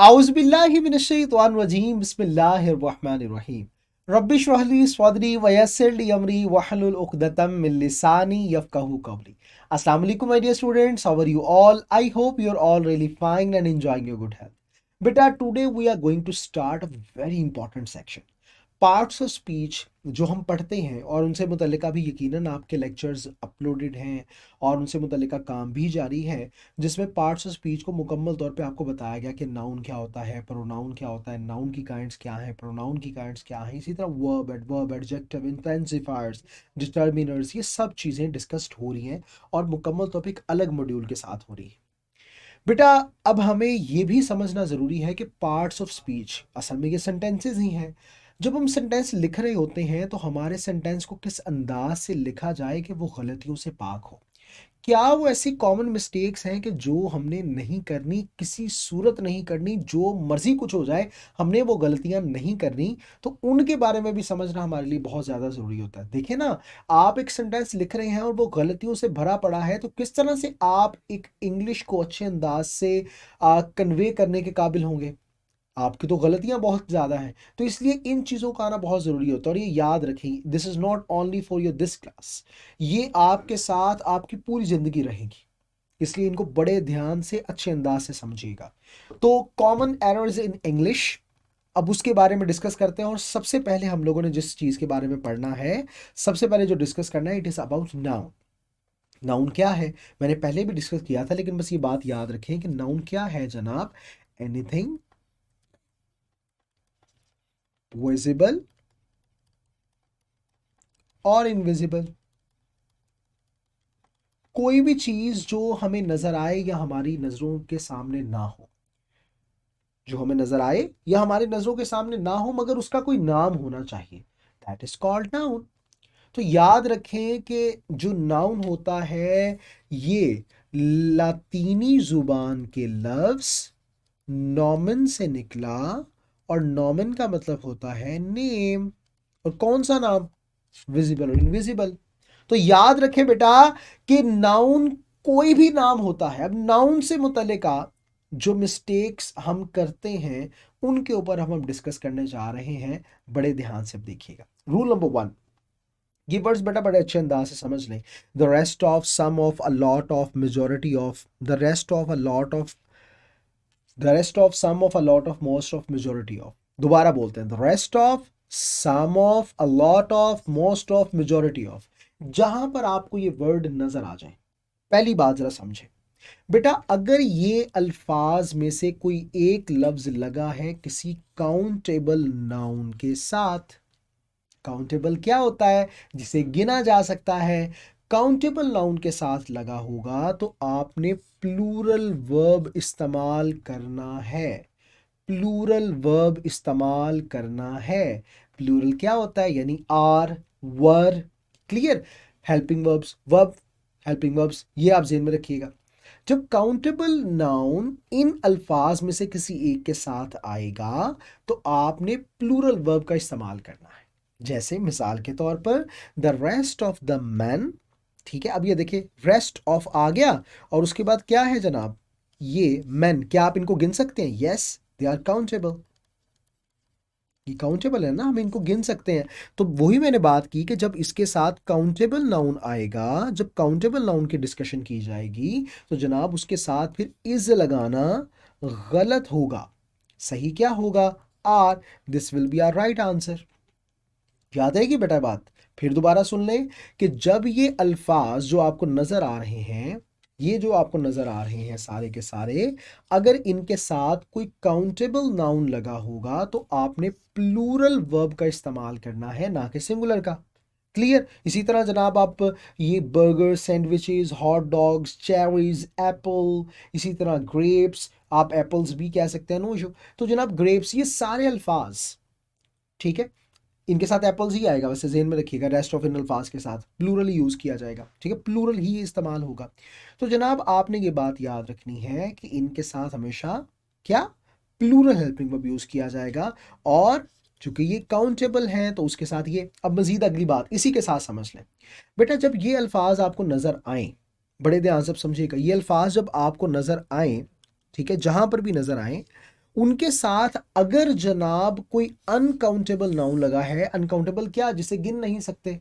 औज़ुबिल्लाहि मिनश्शैतानिर्रजीम बिस्मिल्लाहिर्रहमानिर्रहीम रब्बि इश्रह ली सदरी वयस्सिर ली अमरी वहलुल उक़दतम मिन लिसानी यफ़क़हू क़ौली। अस्सलाम वालेकुम my dear students, how are you all? I hope you are all really fine and enjoying your good health. बेटा, today we are going to start a very important section, parts of speech जो हम पढ़ते हैं, और उनसे मुतल्लिका भी यकीनन आपके लेक्चर्स अपलोडेड हैं और उनसे मुतल्लिका काम भी जारी है, जिसमें पार्ट्स ऑफ स्पीच को मुकम्मल तौर पे आपको बताया गया कि नाउन क्या होता है, प्रोनाउन क्या होता है, नाउन की काइंड्स क्या हैं, प्रोनाउन की काइंड्स क्या हैं, इसी तरह वर्ब, एडवर्ब, एडजेक्टिव, इंटेंसिफायर्स, डिटर्मिनर्स, ये सब चीज़ें डिस्कस्ड हो रही हैं और मुकम्मल तौर पे एक अलग मॉड्यूल के साथ हो रही है। बेटा, अब हमें ये भी समझना ज़रूरी है कि पार्ट्स ऑफ स्पीच असल में ये सेंटेंसेस ही हैं। जब हम सेंटेंस लिख रहे होते हैं तो हमारे सेंटेंस को किस अंदाज से लिखा जाए कि वो गलतियों से पाक हो। क्या वो ऐसी कॉमन मिस्टेक्स हैं कि जो हमने नहीं करनी, किसी सूरत नहीं करनी, जो मर्जी कुछ हो जाए हमने वो गलतियां नहीं करनी, तो उनके बारे में भी समझना हमारे लिए बहुत ज़्यादा ज़रूरी होता है। देखिए ना, आप एक सेंटेंस लिख रहे हैं और वो गलतियों से भरा पड़ा है, तो किस तरह से आप एक इंग्लिश को अच्छे अंदाज से कन्वे करने के काबिल होंगे। आपकी तो गलतियां बहुत ज़्यादा हैं, तो इसलिए इन चीज़ों का आना बहुत ज़रूरी होता है। और ये याद रखें, this is not only for your this class, ये आपके साथ आपकी पूरी ज़िंदगी रहेगी, इसलिए इनको बड़े ध्यान से अच्छे अंदाज से समझिएगा। तो कॉमन एरर्स इन इंग्लिश, अब उसके बारे में डिस्कस करते हैं। और सबसे पहले हम लोगों ने जिस चीज़ के बारे में पढ़ना है, सबसे पहले जो डिस्कस करना है, it is about noun. Noun क्या है, मैंने पहले भी डिस्कस किया था, लेकिन बस ये बात याद रखें कि नाउन क्या है जनाब। एनीथिंग विजिबल और इनविजिबल, कोई भी चीज जो हमें नजर आए या हमारी नजरों के सामने ना हो, जो हमें नजर आए या हमारी नजरों के सामने ना हो मगर उसका कोई नाम होना चाहिए, दैट इज कॉल्ड नाउन। तो याद रखें कि जो नाउन होता है ये लातीनी जुबान के लफ्ज नॉमन से निकला, और नॉमन का मतलब होता है नेम। और कौन सा नाम? विजिबल और इनविजिबल। तो याद रखें बेटा कि नाउन कोई भी नाम होता है। अब नाउन से मुतल्लिका जो मिस्टेक्स हम करते हैं उनके ऊपर हम डिस्कस करने जा रहे हैं, बड़े ध्यान से देखिएगा। रूल नंबर 1, ये वर्ड्स बेटा बड़े अच्छे अंदाज से समझ लें। The rest of, some of, a lot of, majority of, the rest of, a lot of, the rest of, some of, a lot of, most of, majority of. दोबारा बोलते हैं, the rest of, some of, a lot of, most of, majority of. जहां पर आपको ये word नजर आ जाए, पहली बात जरा समझे बेटा, अगर ये अल्फाज में से कोई एक लफ्ज लगा है किसी काउंटेबल नाउन के साथ, काउंटेबल क्या होता है? जिसे गिना जा सकता है। काउंटेबल नाउन के साथ लगा होगा तो आपने प्लूरल वर्ब इस्तेमाल करना है। प्लूरल वर्ब इस्तेमाल करना है। प्लूरल क्या होता है? यानी are, were, clear. Helping verbs, verb, helping verbs, ये आप जेहन में रखिएगा। जब काउंटेबल नाउन इन अल्फाज में से किसी एक के साथ आएगा तो आपने प्लूरल वर्ब का इस्तेमाल करना है। जैसे मिसाल के तौर पर the rest of the man, ठीक है। अब ये देखिए, रेस्ट ऑफ आ गया और उसके बाद क्या है जनाब? ये मैन, क्या आप इनको गिन सकते हैं? Yes, they are countable. ये काउंटेबल है ना, हम इनको गिन सकते हैं। तो वही मैंने बात की कि जब इसके साथ काउंटेबल नाउन आएगा, जब काउंटेबल नाउन की डिस्कशन की जाएगी तो जनाब उसके साथ फिर इज लगाना गलत होगा। सही क्या होगा? Are. This will be our right answer. याद है कि बेटा बात? फिर दोबारा सुन लें कि जब ये अल्फाज जो आपको नजर आ रहे हैं, ये जो आपको नजर आ रहे हैं सारे के सारे, अगर इनके साथ कोई काउंटेबल नाउन लगा होगा तो आपने प्लूरल वर्ब का इस्तेमाल करना है, ना कि सिंगुलर का। क्लियर। इसी तरह जनाब आप ये burger, sandwiches, hot dogs, cherries, Apple, इसी तरह ग्रेप्स, आप एप्पल्स भी कह सकते हैं नो। तो जनाब ग्रेप्स, ये सारे अल्फाज, ठीक है, इनके साथ एप्पल्स ही आएगा, वैसे जेहन में रखिएगा। रेस्ट ऑफ इन अल्फाज के साथ प्लूरल ही यूज़ किया जाएगा, ठीक है, प्लूरल ही इस्तेमाल होगा। तो जनाब आपने ये बात याद रखनी है कि इनके साथ हमेशा क्या? प्लूरल हेल्पिंग वर्ब यूज़ किया जाएगा। और चूंकि ये काउंटेबल हैं तो उसके साथ ये। अब मजीद अगली बात इसी के साथ समझ लें बेटा, जब ये अल्फाज आपको नज़र आए, बड़े ध्यान से समझिएगा, ये अल्फाज जब आपको नज़र आए, ठीक है, जहां पर भी नज़र आए, उनके साथ अगर जनाब कोई अनकाउंटेबल नाउन लगा है, अनकाउंटेबल क्या, जिसे गिन नहीं सकते,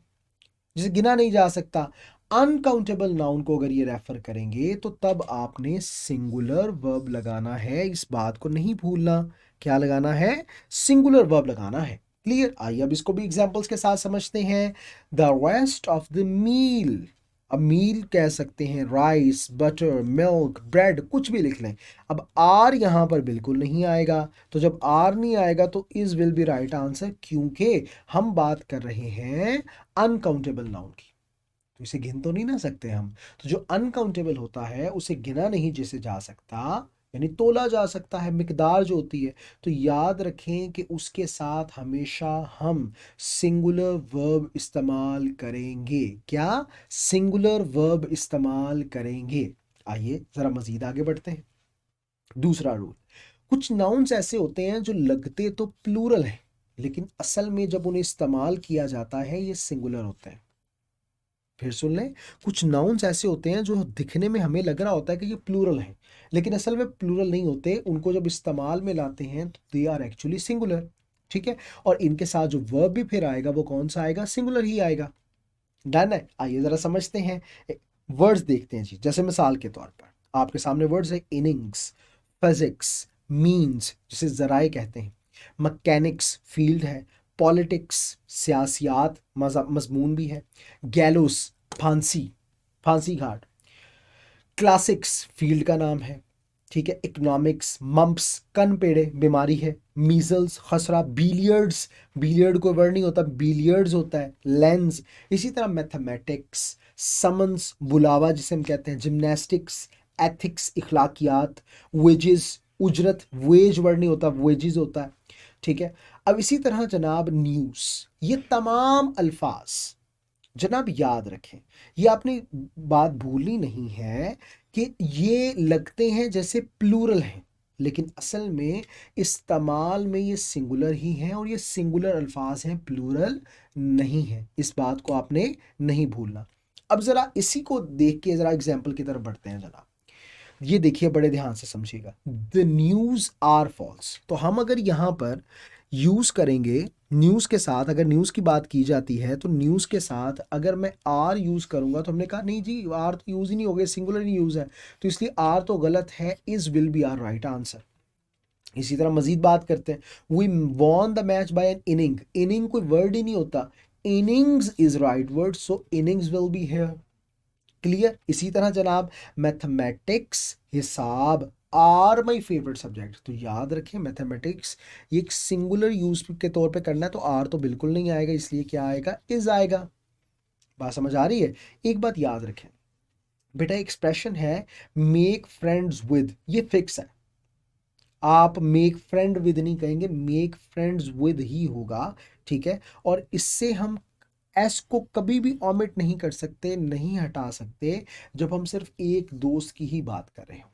जिसे गिना नहीं जा सकता, अनकाउंटेबल नाउन को अगर ये रेफर करेंगे तो तब आपने सिंगुलर वर्ब लगाना है। इस बात को नहीं भूलना, क्या लगाना है, सिंगुलर वर्ब लगाना है। क्लियर? आइए अब इसको भी एग्जांपल्स के साथ समझते हैं। The rest of the meal, अब मील कह सकते हैं राइस, बटर, मिल्क, ब्रेड, कुछ भी लिख लें। अब आर यहां पर बिल्कुल नहीं आएगा, तो जब आर नहीं आएगा तो is will be right answer, क्योंकि हम बात कर रहे हैं अनकाउंटेबल नाउन की, तो इसे गिन तो नहीं ना सकते हम। तो जो अनकाउंटेबल होता है उसे गिना नहीं जैसे जा सकता, यानी तोला जा सकता है, मिकदार जो होती है, तो याद रखें कि उसके साथ हमेशा हम सिंगुलर वर्ब इस्तेमाल करेंगे। क्या? सिंगुलर वर्ब इस्तेमाल करेंगे। आइए जरा मजीद आगे बढ़ते हैं। दूसरा रूल, कुछ नाउन्स ऐसे होते हैं जो लगते तो प्लूरल हैं, लेकिन असल में जब उन्हें इस्तेमाल किया जाता है ये सिंगुलर होते हैं। फिर सुन लें, कुछ नाउन्स ऐसे होते हैं जो दिखने में हमें लग रहा होता है कि ये प्लूरल हैं, लेकिन असल में प्लूरल नहीं होते। उनको जब इस्तेमाल में लाते हैं तो दे आर एक्चुअली सिंगुलर। ठीक है, और इनके साथ जो वर्ब भी फिर आएगा वो कौन सा आएगा, सिंगुलर ही आएगा। डन है? आइए जरा समझते हैं, वर्ड्स देखते हैं जी। जैसे मिसाल के तौर पर आपके सामने वर्ड्स है इनिंग्स, फिजिक्स, मीन्स जिसे जराए कहते हैं, मैकेनिक्स फील्ड है, पॉलिटिक्स सियासियात मजमून भी है, गैलोस फांसी, फांसी घाट, क्लासिक्स फील्ड का नाम है, ठीक है, इकोनॉमिक्स मम्प्स कन पेड़े बीमारी है, मीजल्स खसरा, बिलियर्ड्स, बिलियर्ड कोई वर्ड नहीं होता, बिलियर्ड्स होता है, लेंस। इसी तरह मैथमेटिक्स समन्स बुलावा जिसे हम कहते हैं, जिमनास्टिक्स एथिक्स इखलाकियात, वेजेस उजरत, वेज वर्ड नहीं होता, वेजेस होता है। ठीक है, अब इसी तरह जनाब न्यूज़, ये तमाम अल्फाज जनाब याद रखें, ये आपने बात भूलनी नहीं है कि ये लगते हैं जैसे प्लूरल हैं, लेकिन असल में इस्तेमाल में ये सिंगुलर ही हैं, और ये सिंगुलर अल्फाज हैं, प्लूरल नहीं है। इस बात को आपने नहीं भूलना। अब ज़रा इसी को देख के ज़रा एग्जाम्पल की तरफ बढ़ते हैं जनाब। ये देखिए बड़े ध्यान से समझिएगा, द न्यूज़ आर फॉल्स। तो हम अगर यहाँ पर यूज़ करेंगे न्यूज़ के साथ, अगर न्यूज़ की बात की जाती है तो न्यूज़ के साथ अगर मैं आर यूज़ करूँगा, तो हमने कहा नहीं जी आर तो यूज़ ही नहीं हो गया, सिंगुलर ही यूज़ है, तो इसलिए आर तो गलत है, is will be our right answer. इसी तरह मजीद बात करते हैं, we won the match by an inning, inning कोई वर्ड ही नहीं होता, innings is right word, so innings will be here. Clear? इसी तरह जनाब मैथमेटिक्स हिसाब आर माई फेवरेट सब्जेक्ट, तो याद रखें मैथमेटिक्स ये एक सिंगुलर यूज के तौर पे करना है, तो आर तो बिल्कुल नहीं आएगा, इसलिए क्या आएगा, इज आएगा। बात समझ आ रही है? एक बात याद रखें बेटा, एक्सप्रेशन है मेक फ्रेंड्स विद, ये फिक्स है, आप मेक फ्रेंड विद नहीं कहेंगे, मेक फ्रेंड्स विद ही होगा। ठीक है, और इससे हम एस को कभी भी ऑमिट नहीं कर सकते, नहीं हटा सकते, जब हम सिर्फ एक दोस्त की ही बात कर रहे हो।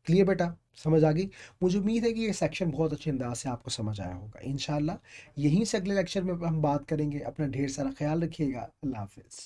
क्लियर बेटा? समझ आ गई? मुझे उम्मीद है कि ये सेक्शन बहुत अच्छे अंदाज से आपको समझ आया होगा। इंशाल्लाह यहीं से अगले लेक्चर में हम बात करेंगे। अपना ढेर सारा ख्याल रखिएगा। अल्लाह हाफिज़।